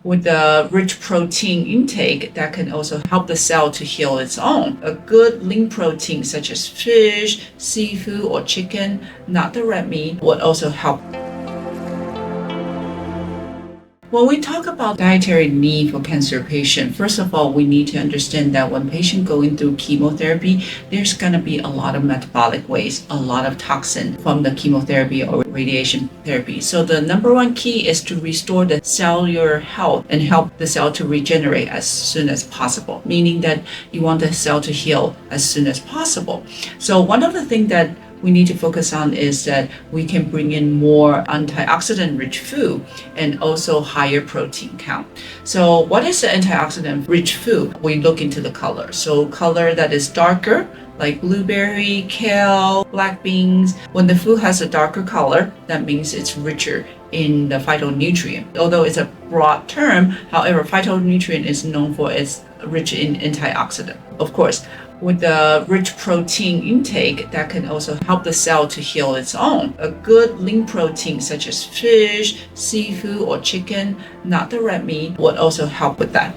with the rich protein intake that can also help the cell to heal its own. A good lean protein such as fish, seafood, or chicken, not the red meat, would also help. When we talk about dietary need for cancer patient, first of all, we need to understand that when patient going through chemotherapy, there's going to be a lot of metabolic waste, a lot of toxin from the chemotherapy or radiation therapy. So the number one key is to restore the cellular health and help the cell to regenerate as soon as possible, meaning that you want the cell to heal as soon as possible. So one of the things that we need to focus on is that we can bring in more antioxidant-rich food and also higher protein count. So what is the antioxidant-rich food? We look into the color. So color that is darker, like blueberry, kale, black beans. When the food has a darker color, that means it's richer in the phytonutrient. Although it's a broad term, however, phytonutrient is known for its rich in antioxidant. Of course, with the rich protein intake that can also help the cell to heal its own. A good lean protein such as fish, seafood, or chicken, not the red meat, would also help with that.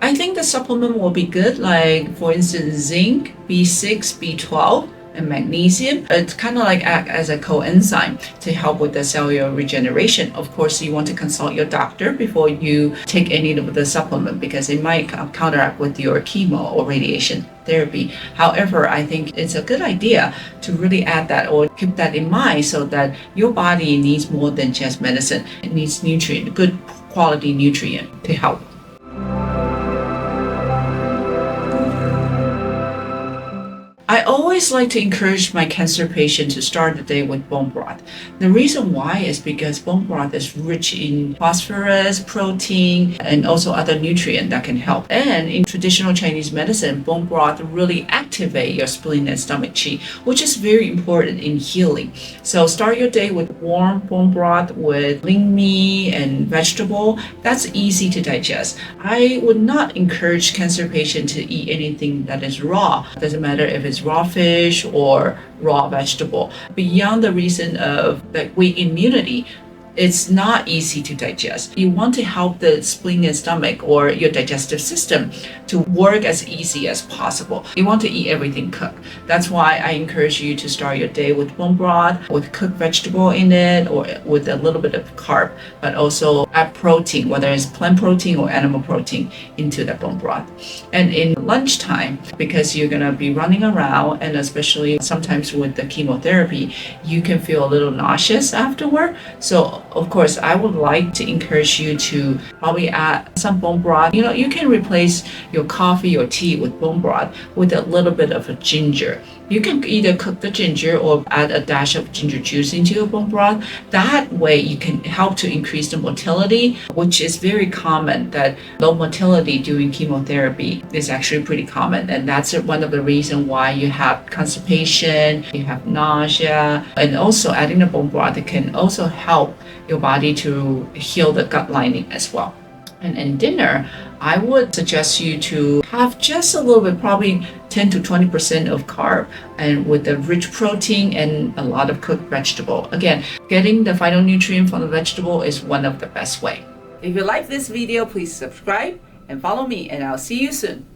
I think the supplement will be good, like for instance zinc, B6, B12, and magnesium. It's kind of like act as a coenzyme to help with the cellular regeneration. Of course, you want to consult your doctor before you take any of the supplement because it might counteract with your chemo or radiation therapy. However, I think it's a good idea to really add that or keep that in mind so that your body needs more than just medicine. It needs nutrient, good quality nutrient to help. I always like to encourage my cancer patient to start the day with bone broth. The reason why is because bone broth is rich in phosphorus, protein, and also other nutrients that can help. And in traditional Chinese medicine, bone broth really activate your spleen and stomach qi, which is very important in healing. So start your day with warm bone broth with lean meat and vegetable. That's easy to digest. I would not encourage cancer patients to eat anything that is raw. It doesn't matter if it's raw fish or raw vegetable. Beyond the reason of like weak immunity, it's not easy to digest. You want to help the spleen and stomach or your digestive system to work as easy as possible. You want to eat everything cooked. That's why I encourage you to start your day with bone broth, with cooked vegetable in it, or with a little bit of carb, but also add protein, whether it's plant protein or animal protein, into the bone broth. And in lunchtime, because you're gonna be running around, and especially sometimes with the chemotherapy, you can feel a little nauseous afterward. So of course, I would like to encourage you to probably add some bone broth. You can replace your coffee or tea with bone broth with a little bit of a ginger. You can either cook the ginger or add a dash of ginger juice into your bone broth. That way you can help to increase the motility, which is very common. That low motility during chemotherapy is actually pretty common. And that's one of the reasons why you have constipation, you have nausea, and also adding the bone broth, it can also help your body to heal the gut lining as well. And in dinner, I would suggest you to have just a little bit, probably 10 to 20% of carb, and with the rich protein and a lot of cooked vegetable. Again, getting the phytonutrient from the vegetable is one of the best way. If you like this video, please subscribe and follow me, and I'll see you soon.